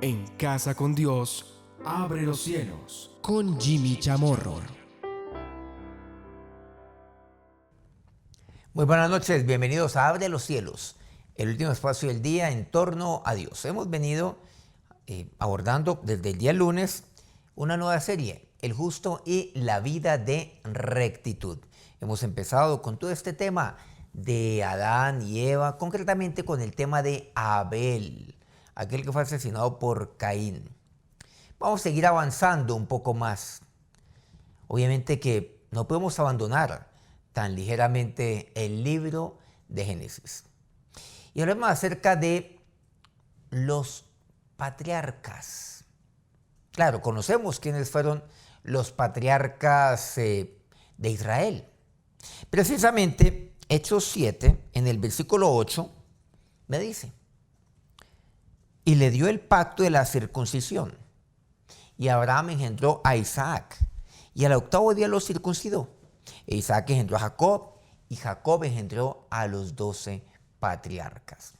En Casa con Dios, abre los cielos. Con Jimmy Chamorro. Muy buenas noches, bienvenidos a Abre los Cielos, el último espacio del día en torno a Dios. Hemos venido abordando desde el día lunes una nueva serie, El Justo y la Vida de Rectitud. Hemos empezado con todo este tema de Adán y Eva, concretamente con el tema de Abel, aquel que fue asesinado por Caín. Vamos a seguir avanzando un poco más. Obviamente que no podemos abandonar tan ligeramente el libro de Génesis. Y hablemos acerca de los patriarcas. Claro, conocemos quiénes fueron los patriarcas de Israel. Precisamente, Hechos 7, en el versículo 8, me dice: y le dio el pacto de la circuncisión. Y Abraham engendró a Isaac, y al octavo día lo circuncidó. E Isaac engendró a Jacob, y Jacob engendró a los 12 patriarcas.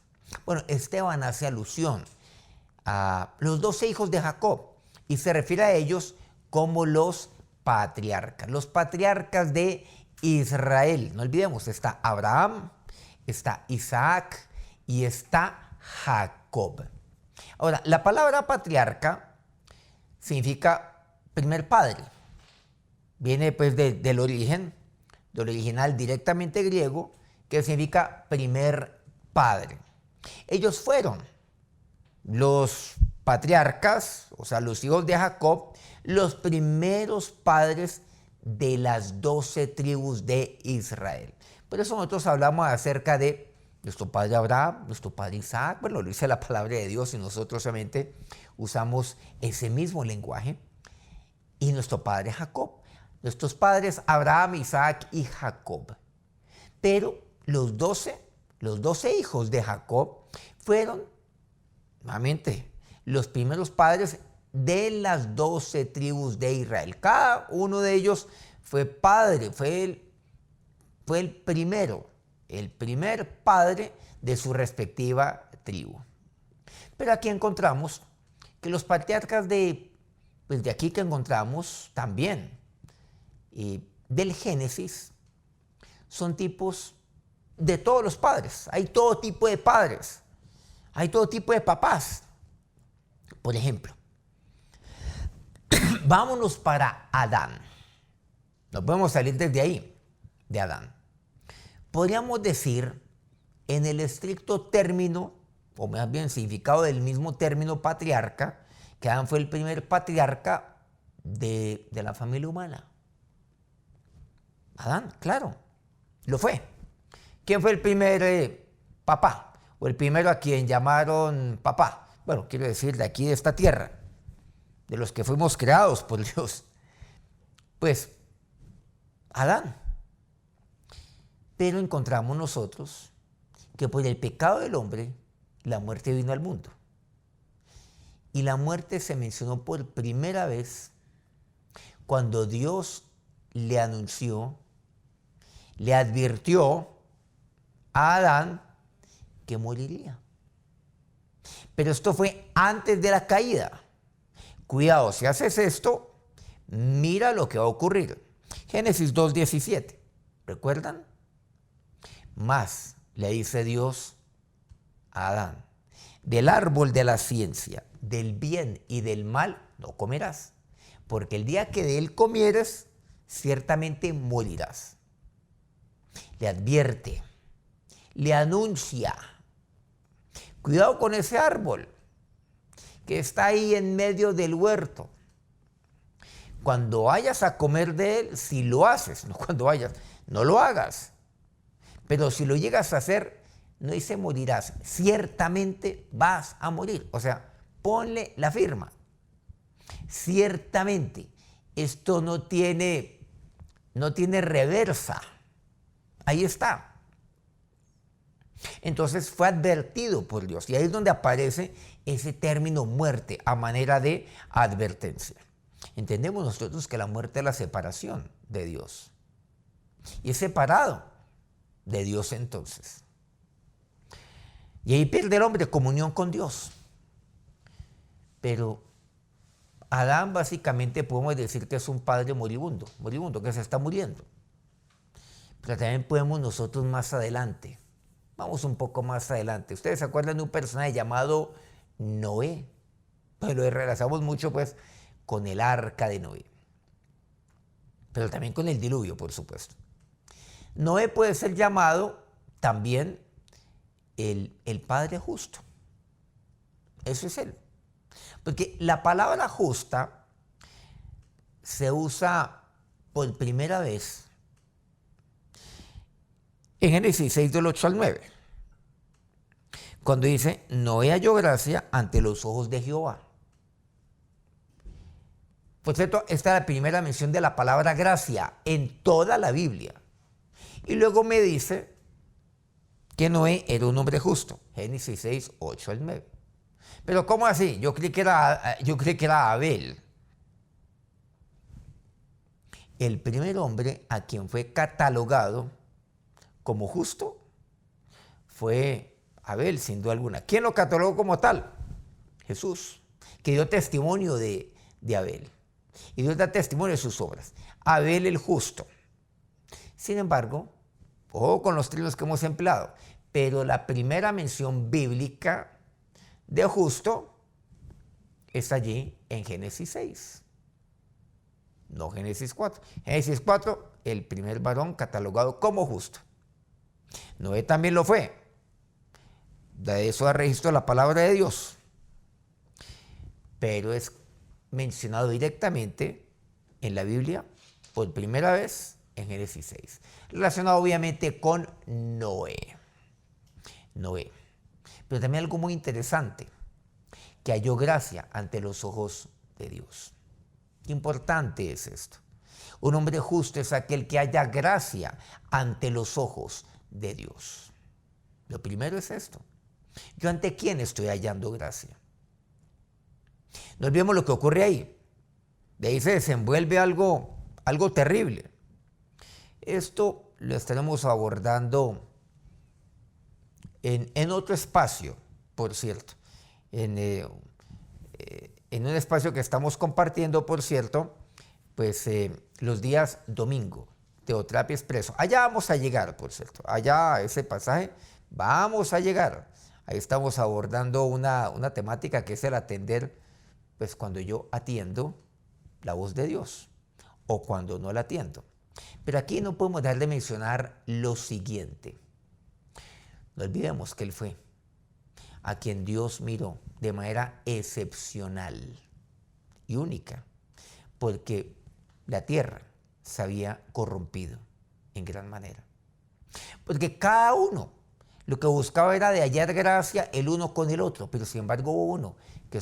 Bueno, Esteban hace alusión a los 12 hijos de Jacob, y se refiere a ellos como los patriarcas de Israel. No olvidemos, está Abraham, está Isaac y está Jacob. Ahora, la palabra patriarca significa primer padre. Viene pues del original directamente griego, que significa primer padre. Ellos fueron los patriarcas, o sea, los hijos de Jacob, los primeros padres de las 12 tribus de Israel. Por eso nosotros hablamos acerca de nuestro padre Abraham, nuestro padre Isaac. Bueno, lo dice la palabra de Dios y nosotros solamente usamos ese mismo lenguaje. Y nuestro padre Jacob. Nuestros padres Abraham, Isaac y Jacob. Pero los 12 hijos de Jacob fueron, nuevamente, los primeros padres de las 12 tribus de Israel. Cada uno de ellos fue padre, fue el primer padre de su respectiva tribu. Pero aquí encontramos que los patriarcas de aquí que encontramos también, del Génesis, son tipos de todos los padres. Hay todo tipo de padres, hay todo tipo de papás. Por ejemplo, vámonos para Adán. No podemos salir desde ahí, de Adán. Podríamos decir, en el estricto término, o más bien significado del mismo término patriarca, que Adán fue el primer patriarca de la familia humana. Adán, claro, lo fue. ¿Quién fue el primer papá? O el primero a quien llamaron papá. Bueno, quiero decir, de aquí de esta tierra, de los que fuimos creados por Dios. Pues, Adán. Pero encontramos nosotros que por el pecado del hombre, la muerte vino al mundo. Y la muerte se mencionó por primera vez cuando Dios le anunció, le advirtió a Adán que moriría. Pero esto fue antes de la caída. Cuidado, si haces esto, mira lo que va a ocurrir. Génesis 2:17, ¿recuerdan? Mas le dice Dios a Adán: del árbol de la ciencia, del bien y del mal no comerás, porque el día que de él comieres, ciertamente morirás. Le advierte, le anuncia: cuidado con ese árbol que está ahí en medio del huerto. Cuando vayas a comer de él, si lo haces, no cuando vayas, no lo hagas. Pero si lo llegas a hacer, no dice morirás, ciertamente vas a morir. O sea, ponle la firma. Ciertamente, esto no tiene reversa. Ahí está. Entonces fue advertido por Dios. Y ahí es donde aparece ese término muerte a manera de advertencia. Entendemos nosotros que la muerte es la separación de Dios. Y es separado de Dios entonces. Y ahí pierde el hombre comunión con Dios. Pero Adán básicamente podemos decir que es un padre moribundo, que se está muriendo. Pero también podemos nosotros más adelante, vamos un poco más adelante. Ustedes se acuerdan de un personaje llamado Noé, pues lo relacionamos mucho pues con el arca de Noé, pero también con el diluvio, por supuesto. Noé puede ser llamado también el padre justo. Eso es él. Porque la palabra justa se usa por primera vez en Génesis 6, del 8 al 9, cuando dice, Noé halló gracia ante los ojos de Jehová. Por cierto, esta es la primera mención de la palabra gracia en toda la Biblia. Y luego me dice que Noé era un hombre justo. Génesis 6, 8 al 9. Pero ¿cómo así? Yo creí que era Abel. El primer hombre a quien fue catalogado como justo fue Abel, sin duda alguna. ¿Quién lo catalogó como tal? Jesús, que dio testimonio de Abel. Y Dios da testimonio de sus obras. Abel el justo. Sin embargo, ojo con los términos que hemos empleado, pero la primera mención bíblica de justo es allí en Génesis 6, no Génesis 4. Génesis 4, el primer varón catalogado como justo. Noé también lo fue. De eso da registro la palabra de Dios. Pero es mencionado directamente en la Biblia por primera vez en Génesis 6. Relacionado obviamente con Noé. Pero también algo muy interesante, que halló gracia ante los ojos de Dios. Qué importante es esto. Un hombre justo es aquel que halla gracia ante los ojos de Dios. Lo primero es esto. ¿Yo ante quién estoy hallando gracia? No olvidemos lo que ocurre ahí. De ahí se desenvuelve algo terrible. Esto lo estaremos abordando en otro espacio, por cierto. En un espacio que estamos compartiendo, por cierto, pues los días domingo, Teoterapia Expreso. Allá vamos a llegar, por cierto. Allá, ese pasaje, vamos a llegar. Ahí estamos abordando una temática que es el atender, pues cuando yo atiendo la voz de Dios o cuando no la atiendo. Pero aquí no podemos dejar de mencionar lo siguiente. No olvidemos que Él fue a quien Dios miró de manera excepcional y única, porque la tierra se había corrompido en gran manera. Porque cada uno lo que buscaba era de hallar gracia el uno con el otro, pero sin embargo hubo uno que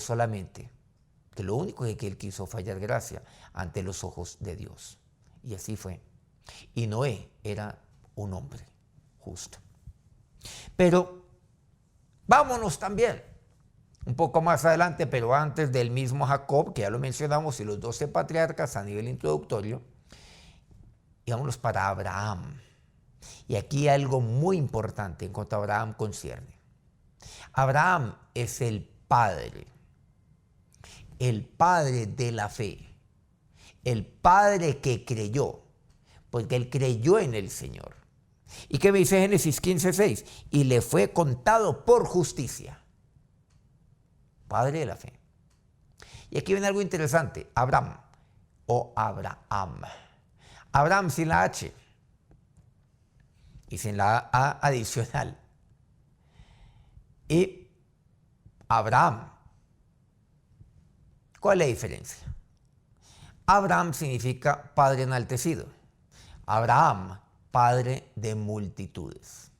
lo único que él quiso fue hallar gracia ante los ojos de Dios. Y así fue. Y Noé era un hombre justo. Pero vámonos también un poco más adelante, pero antes del mismo Jacob, que ya lo mencionamos, y los 12 patriarcas a nivel introductorio, y vámonos para Abraham. Y aquí algo muy importante en cuanto a Abraham concierne. Abraham es el padre de la fe, el padre que creyó, porque él creyó en el Señor. ¿Y qué me dice Génesis 15:6? Y le fue contado por justicia. Padre de la fe. Y aquí viene algo interesante. Abraham o Abraham. Abraham sin la H y sin la A adicional. Y Abraham. ¿Cuál es la diferencia? Abraham significa padre enaltecido. Abraham, padre de multitudes.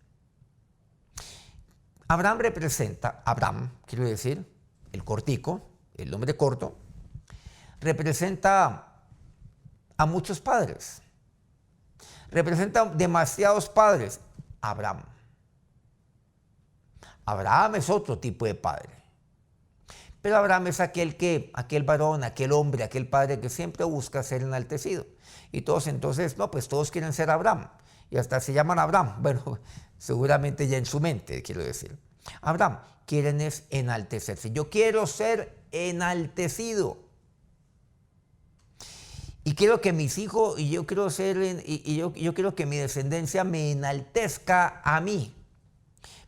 Abraham representa, quiero decir, el cortico, el nombre corto, representa a muchos padres. Representa demasiados padres. Abraham. Abraham es otro tipo de padre. Pero Abraham es aquel varón, aquel hombre, aquel padre que siempre busca ser enaltecido. Y todos entonces, pues todos quieren ser Abraham. Y hasta se llaman Abraham. Bueno, seguramente ya en su mente, quiero decir. Abraham, quieren es enaltecerse. Yo quiero ser enaltecido. Y quiero que mis hijos, y yo quiero ser, yo quiero que mi descendencia me enaltezca a mí.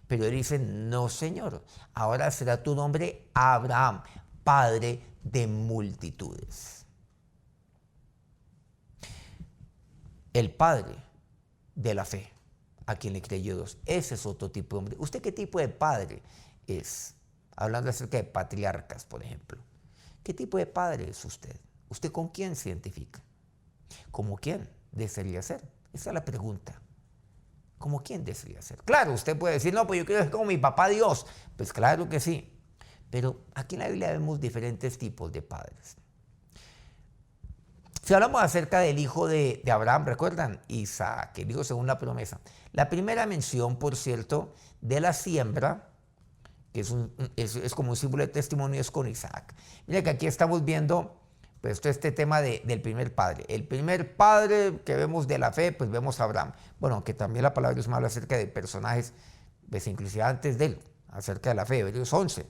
Pero él dice, no, Señor, ahora será tu nombre Abraham, padre de multitudes. El padre de la fe, a quien le creyó Dios. Ese es otro tipo de hombre. ¿Usted qué tipo de padre es? Hablando acerca de patriarcas, por ejemplo. ¿Qué tipo de padre es usted? ¿Usted con quién se identifica? ¿Cómo quién desearía ser? Esa es la pregunta. ¿Cómo quién desearía ser? Claro, usted puede decir, no, pues yo quiero ser como mi papá Dios. Pues claro que sí. Pero aquí en la Biblia vemos diferentes tipos de padres. Si hablamos acerca del hijo de Abraham, ¿recuerdan? Isaac, el hijo según la promesa. La primera mención, por cierto, de la siembra, que es como un símbolo de testimonio, es con Isaac. Mira que aquí estamos viendo pues todo este tema del primer padre. El primer padre que vemos de la fe, pues vemos a Abraham. Bueno, aunque también la palabra de Dios me habla acerca de personajes, pues inclusive antes de él, acerca de la fe. Hebreos 11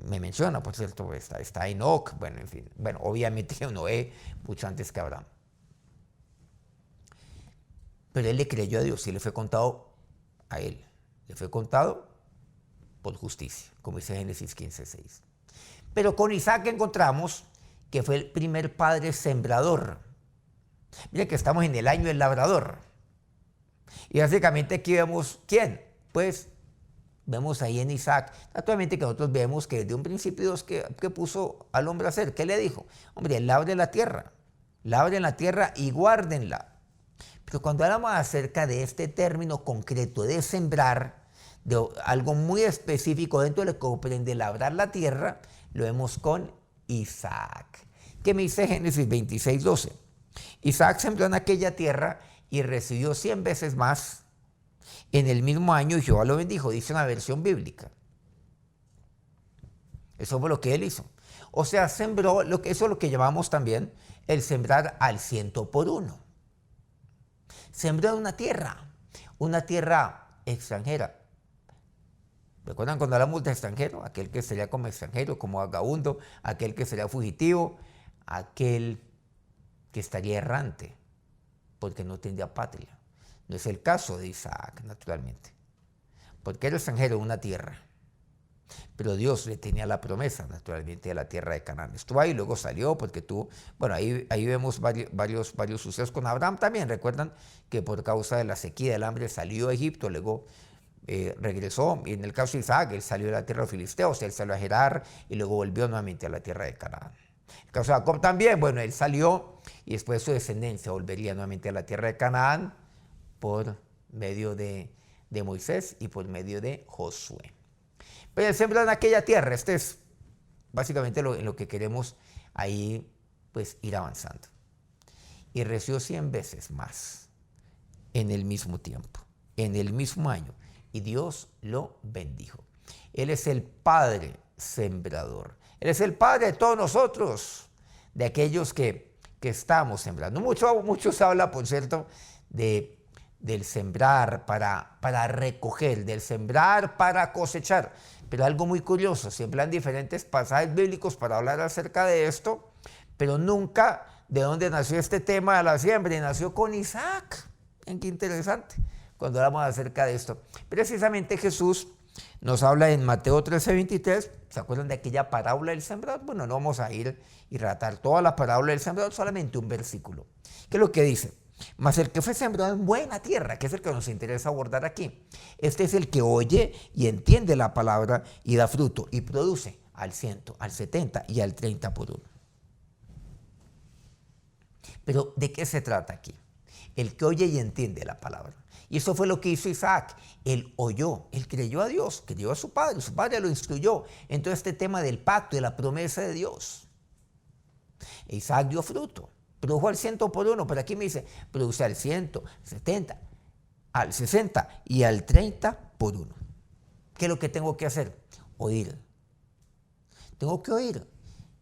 me menciona, por cierto, está Enoc, bueno, en fin. Bueno, obviamente Noé, mucho antes que Abraham. Pero él le creyó a Dios y le fue contado a él. Le fue contado por justicia, como dice Génesis 15:6. Pero con Isaac encontramos que fue el primer padre sembrador. Mira que estamos en el año del labrador. Y básicamente aquí vemos, ¿quién? Pues vemos ahí en Isaac. Naturalmente que nosotros vemos que desde un principio Dios que puso al hombre a hacer. ¿Qué le dijo? Hombre, labren la tierra y guárdenla. Pero cuando hablamos acerca de este término concreto de sembrar, de algo muy específico dentro de lo que comprende labrar la tierra, lo vemos con Isaac. ¿Qué me dice Génesis 26:12? Isaac sembró en aquella tierra y recibió 100 veces más en el mismo año y Jehová lo bendijo, dice una versión bíblica. Eso fue lo que él hizo. O sea, sembró, eso es lo que llamamos también el sembrar al 100 por 1. Sembró en una tierra extranjera. ¿Recuerdan cuando hablamos de extranjero? Aquel que sería como extranjero, como vagabundo, aquel que sería fugitivo, aquel que estaría errante, porque no tendría patria. No es el caso de Isaac, naturalmente, porque era extranjero en una tierra. Pero Dios le tenía la promesa, naturalmente, de la tierra de Canaán. Estuvo ahí, luego salió, porque bueno, ahí vemos varios sucesos con Abraham también. Recuerdan que por causa de la sequía, del hambre, salió a Egipto, luego regresó. Y en el caso de Isaac, él salió de la tierra de los filisteos, él salió a Gerar y luego volvió nuevamente a la tierra de Canaán. En el caso de Jacob también, bueno, él salió y después su descendencia volvería nuevamente a la tierra de Canaán por medio de Moisés y por medio de Josué. Pero él sembró en aquella tierra. Este es básicamente en lo que queremos ahí pues ir avanzando. Y recibió 100 veces más en el mismo tiempo, en el mismo año. Y Dios lo bendijo. Él es el Padre sembrador. Él es el Padre de todos nosotros, de aquellos que estamos sembrando. Mucho se habla, por cierto, del sembrar para recoger, del sembrar para cosechar. Pero algo muy curioso, se emplean diferentes pasajes bíblicos para hablar acerca de esto, pero nunca de dónde nació este tema de la siembra, y nació con Isaac. Qué interesante cuando hablamos acerca de esto. Precisamente Jesús nos habla en Mateo 13:23, ¿se acuerdan de aquella parábola del sembrador? Bueno, no vamos a ir y relatar toda la parábola del sembrador, solamente un versículo. ¿Qué es lo que dice? Mas el que fue sembrado en buena tierra, que es el que nos interesa abordar aquí, este es el que oye y entiende la palabra y da fruto y produce al 100, al 70 y al 30 por 1. Pero ¿de qué se trata aquí? El que oye y entiende la palabra. Y eso fue lo que hizo Isaac. Él oyó, él creyó a Dios, creyó a su padre lo instruyó en todo este tema del pacto, de la promesa de Dios. E Isaac dio fruto, produjo al 100 por 1, pero aquí me dice, produce al 100, 70, al 60 y al 30 por 1. ¿Qué es lo que tengo que hacer? Oír. Tengo que oír.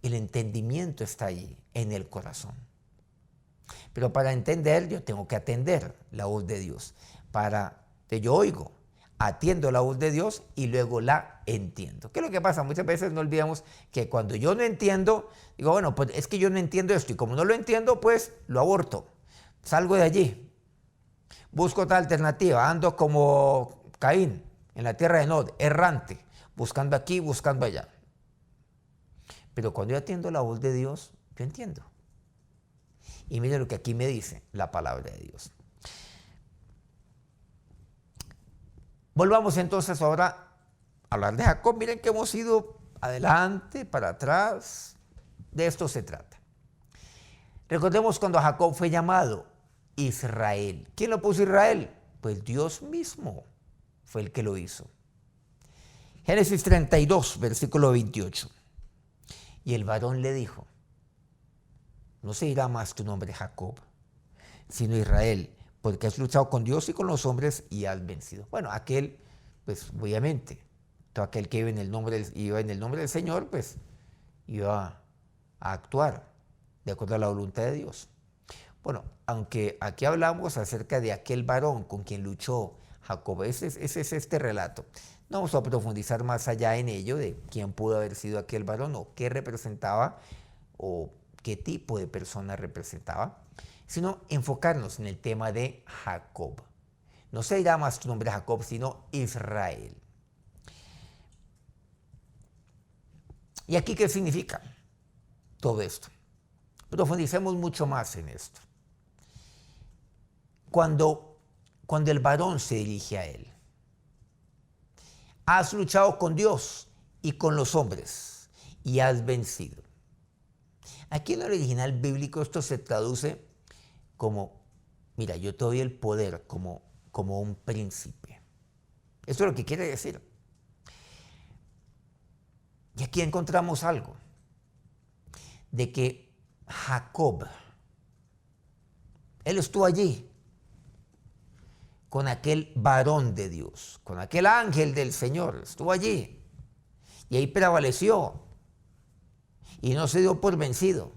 El entendimiento está allí, en el corazón. Pero para entender, yo tengo que atender la voz de Dios. Yo oigo, atiendo la voz de Dios y luego la entiendo. ¿Qué es lo que pasa? Muchas veces no olvidamos que cuando yo no entiendo, digo, bueno, pues es que yo no entiendo esto y como no lo entiendo, pues lo aborto. Salgo de allí, busco otra alternativa, ando como Caín en la tierra de Nod, errante, buscando aquí, buscando allá. Pero cuando yo atiendo la voz de Dios, yo entiendo. Y miren lo que aquí me dice la palabra de Dios. Volvamos entonces ahora a hablar de Jacob. Miren que hemos ido adelante, para atrás. De esto se trata. Recordemos cuando Jacob fue llamado Israel. ¿Quién lo puso Israel? Pues Dios mismo fue el que lo hizo. Génesis 32, versículo 28. Y el varón le dijo, no se dirá más tu nombre Jacob, sino Israel, porque has luchado con Dios y con los hombres y has vencido. Bueno, aquel, pues obviamente, todo aquel que iba en el nombre del Señor, pues iba a actuar de acuerdo a la voluntad de Dios. Bueno, aunque aquí hablamos acerca de aquel varón con quien luchó Jacob, ese es este relato. No vamos a profundizar más allá en ello de quién pudo haber sido aquel varón o qué representaba o qué tipo de persona representaba, sino enfocarnos en el tema de Jacob. No se dirá más tu nombre Jacob, sino Israel. ¿Y aquí qué significa todo esto? Profundicemos mucho más en esto. Cuando el varón se dirige a él, has luchado con Dios y con los hombres y has vencido. Aquí en el original bíblico esto se traduce como, mira, yo te doy el poder como un príncipe. Esto es lo que quiere decir. Y aquí encontramos algo de que Jacob, él estuvo allí con aquel varón de Dios, con aquel ángel del Señor, estuvo allí y ahí prevaleció y no se dio por vencido.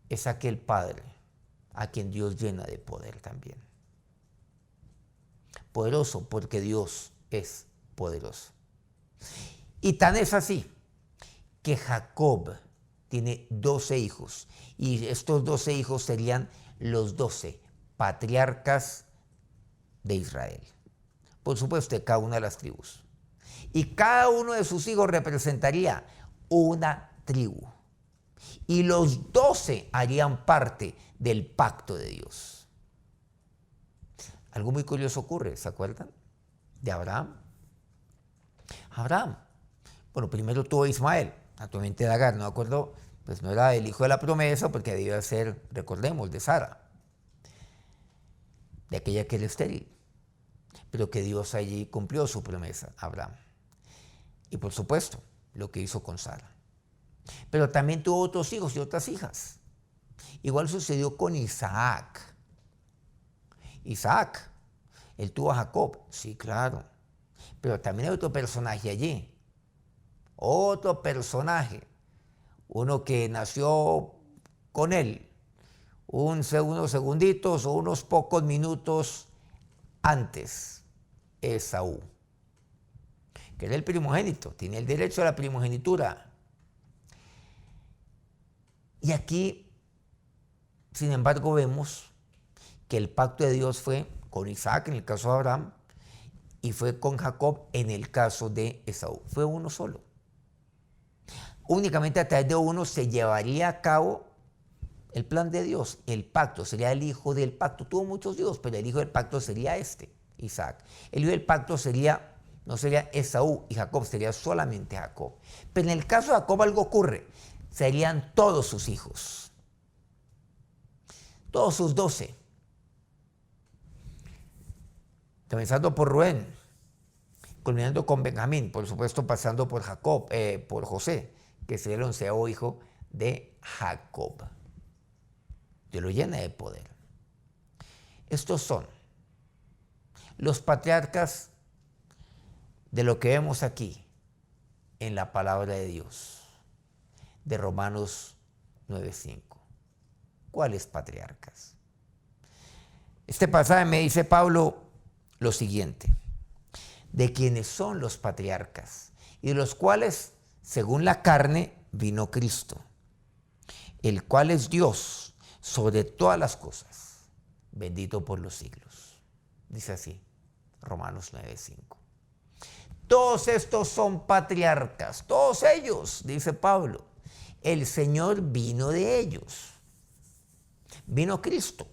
Es aquel Padre a quien Dios llena de poder también. Poderoso porque Dios es poderoso. Y tan es así que Jacob tiene 12 hijos y estos 12 hijos serían los 12 patriarcas de Israel. Por supuesto, de cada una de las tribus. Y cada uno de sus hijos representaría una tribu. Y los 12 harían parte del pacto de Dios. Algo muy curioso ocurre, ¿se acuerdan? De Abraham. Abraham, bueno, primero tuvo Ismael, actualmente de Agar, no me acuerdo, pues no era el hijo de la promesa porque debía ser, recordemos, de Sara, de aquella que era estéril, pero que Dios allí cumplió su promesa a Abraham. Y por supuesto, lo que hizo con Sara. Pero también tuvo otros hijos y otras hijas. Igual sucedió con Isaac. Isaac, él tuvo a Jacob, sí, claro. Pero también hay otro personaje allí. Otro personaje. Uno que nació con él unos segunditos o unos pocos minutos antes. Esaú, que era el primogénito, tiene el derecho a la primogenitura. Y aquí, sin embargo, vemos que el pacto de Dios fue con Isaac en el caso de Abraham y fue con Jacob en el caso de Esaú. Fue uno solo. Únicamente a través de uno se llevaría a cabo el plan de Dios, el pacto. Sería el hijo del pacto. Tuvo muchos hijos, pero el hijo del pacto sería Isaac. El hijo del pacto no sería Esaú y Jacob, sería solamente Jacob. Pero en el caso de Jacob algo ocurre. Serían todos sus hijos. Todos sus 12. Comenzando por Rubén, culminando con Benjamín, por supuesto pasando por Jacob, por José, que sería el 11º hijo de Jacob. Dios lo llena de poder. Estos son los patriarcas de lo que vemos aquí en la palabra de Dios, de Romanos 9:5. ¿Cuáles patriarcas? Este pasaje me dice Pablo, lo siguiente, de quienes son los patriarcas, y de los cuales, según la carne, vino Cristo, el cual es Dios sobre todas las cosas, bendito por los siglos. Dice así, Romanos 9:5. Todos estos son patriarcas, todos ellos, dice Pablo. El Señor vino de ellos. Vino Cristo.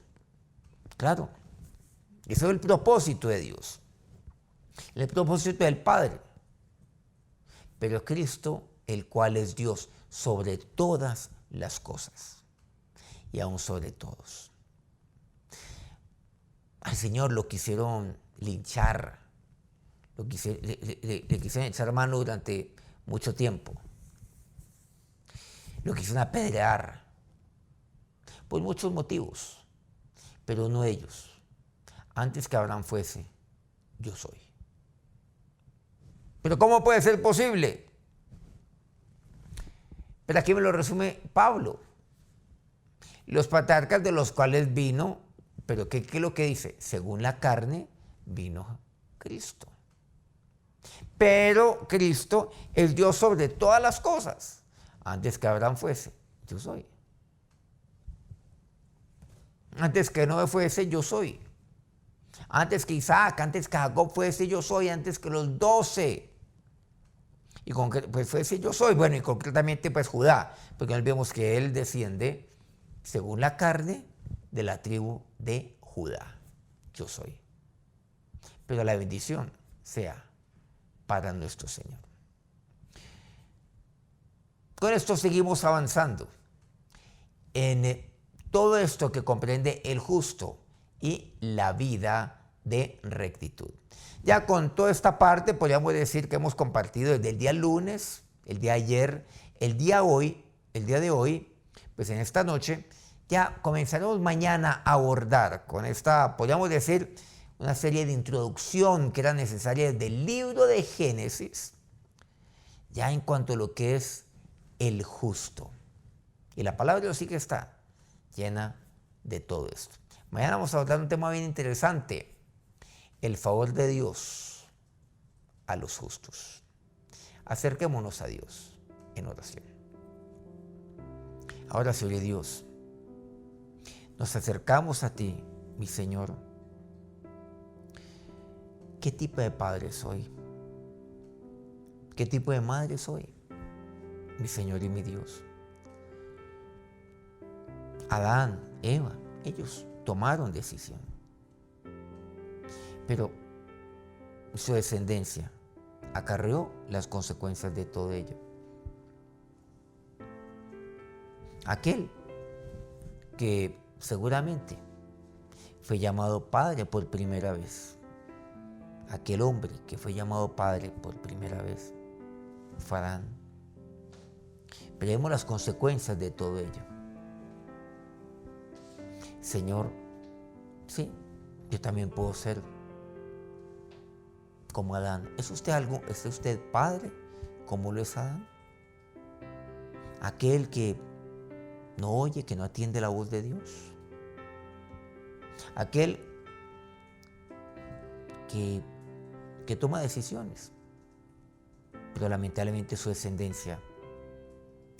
Claro, ese es el propósito de Dios, el propósito del Padre. Pero Cristo, el cual es Dios sobre todas las cosas y aún sobre todos. Al Señor lo quisieron linchar, le quisieron echar mano durante mucho tiempo. Lo quisieron apedrear por muchos motivos, pero uno de ellos, antes que Abraham fuese, yo soy. Pero ¿cómo puede ser posible? Pero aquí me lo resume Pablo. Los patriarcas de los cuales vino, pero ¿qué es lo que dice? Según la carne, vino Cristo. Pero Cristo es Dios sobre todas las cosas. Antes que Abraham fuese, yo soy. Antes que Noé fuese, yo soy. Antes que Isaac, antes que Jacob fuese, yo soy. Antes que los 12. Y pues fuese, yo soy. Bueno, y concretamente pues Judá. Porque nos vemos que él desciende, según la carne, de la tribu de Judá. Yo soy. Pero la bendición sea para nuestro Señor. Con esto seguimos avanzando en todo esto que comprende el justo y la vida de rectitud. Ya con toda esta parte podríamos decir que hemos compartido desde el día lunes, el día ayer, el día de hoy, pues en esta noche ya comenzaremos mañana a abordar con esta, podríamos decir, una serie de introducción que era necesaria desde el libro de Génesis, ya en cuanto a lo que es el justo. Y la palabra de Dios sí que está llena de todo esto. Mañana vamos a hablar de un tema bien interesante, el favor de Dios a los justos. Acerquémonos a Dios en oración. Ahora, Señor Dios, nos acercamos a ti, mi Señor. ¿Qué tipo de padre soy? ¿Qué tipo de madre soy? Mi Señor y mi Dios. Adán, Eva, ellos tomaron decisión. Pero su descendencia acarreó las consecuencias de todo ello. Aquel que seguramente fue llamado padre por primera vez, aquel hombre que fue llamado padre por primera vez, fue Adán. Veremos las consecuencias de todo ello. Señor, sí, yo también puedo ser como Adán. ¿Es usted padre como lo es Adán? Aquel que no oye, que no atiende la voz de Dios. Aquel que toma decisiones, pero lamentablemente su descendencia,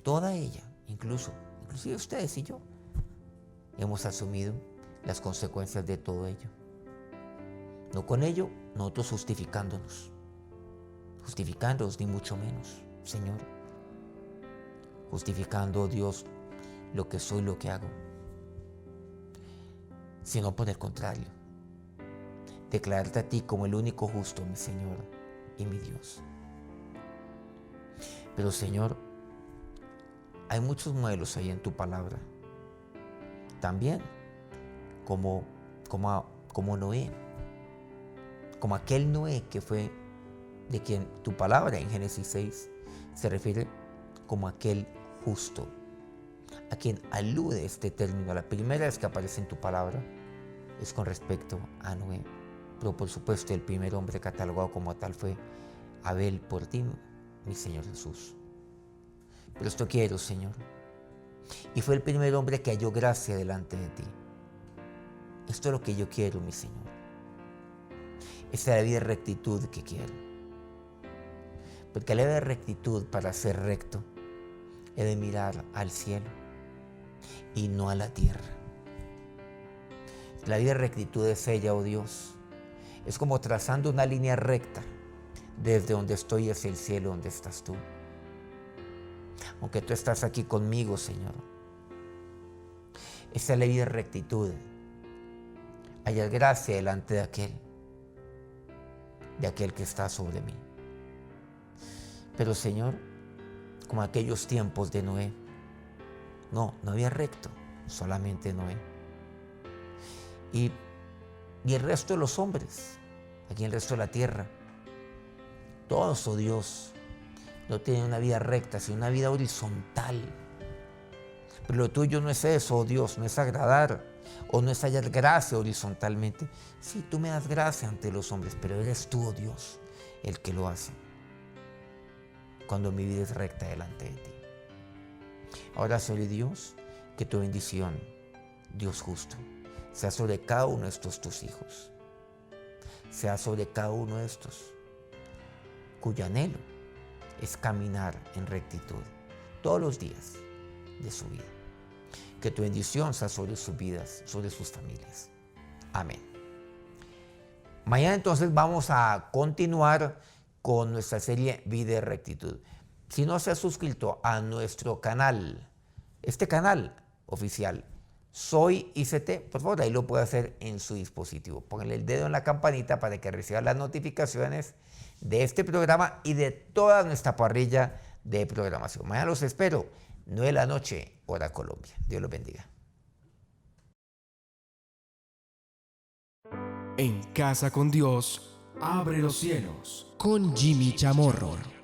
toda ella, inclusive ustedes y yo, hemos asumido las consecuencias de todo ello. No con ello, nosotros justificándonos, ni mucho menos, Señor. Justificando, Dios, lo que soy, lo que hago. Sino por el contrario, declararte a ti como el único justo, mi Señor y mi Dios. Pero, Señor, hay muchos modelos ahí en tu palabra. También como Noé, como aquel Noé que fue de quien tu palabra en Génesis 6 se refiere como aquel justo, a quien alude este término. La primera vez que aparece en tu palabra es con respecto a Noé, pero por supuesto el primer hombre catalogado como tal fue Abel por ti, mi Señor Jesús. Pero esto quiero, Señor, y fue el primer hombre que halló gracia delante de ti. Esto es lo que yo quiero, mi Señor. Esta es la vida de rectitud que quiero. Porque la vida de rectitud, para ser recto, he de mirar al cielo y no a la tierra. La vida de rectitud es ella, oh Dios. Es como trazando una línea recta. Desde donde estoy es el cielo donde estás tú. Aunque tú estás aquí conmigo, Señor. Esa es la vida de rectitud. Hallar gracia delante de aquel que está sobre mí. Pero, Señor, como aquellos tiempos de Noé, no había recto, solamente Noé. Y el resto de los hombres, aquí en el resto de la tierra, todos, oh Dios, no tienen una vida recta, sino una vida horizontal. Pero lo tuyo no es eso, oh Dios, no es agradar o no es hallar gracia horizontalmente. Sí, tú me das gracia ante los hombres, pero eres tú, oh Dios, el que lo hace. Cuando mi vida es recta delante de ti. Ahora, Señor Dios, que tu bendición, Dios justo, sea sobre cada uno de estos tus hijos. Sea sobre cada uno de estos cuyo anhelo es caminar en rectitud todos los días de su vida. Que tu bendición sea sobre sus vidas, sobre sus familias. Amén. Mañana entonces vamos a continuar con nuestra serie Vida de Rectitud. Si no se ha suscrito a nuestro canal, este canal oficial, Soy ICT, por favor, ahí lo puede hacer en su dispositivo. Póngale el dedo en la campanita para que reciba las notificaciones de este programa y de toda nuestra parrilla de programación. Mañana los espero, 9 de la noche, hora Colombia. Dios los bendiga. En Casa con Dios, abre los cielos. Con Jimmy Chamorro.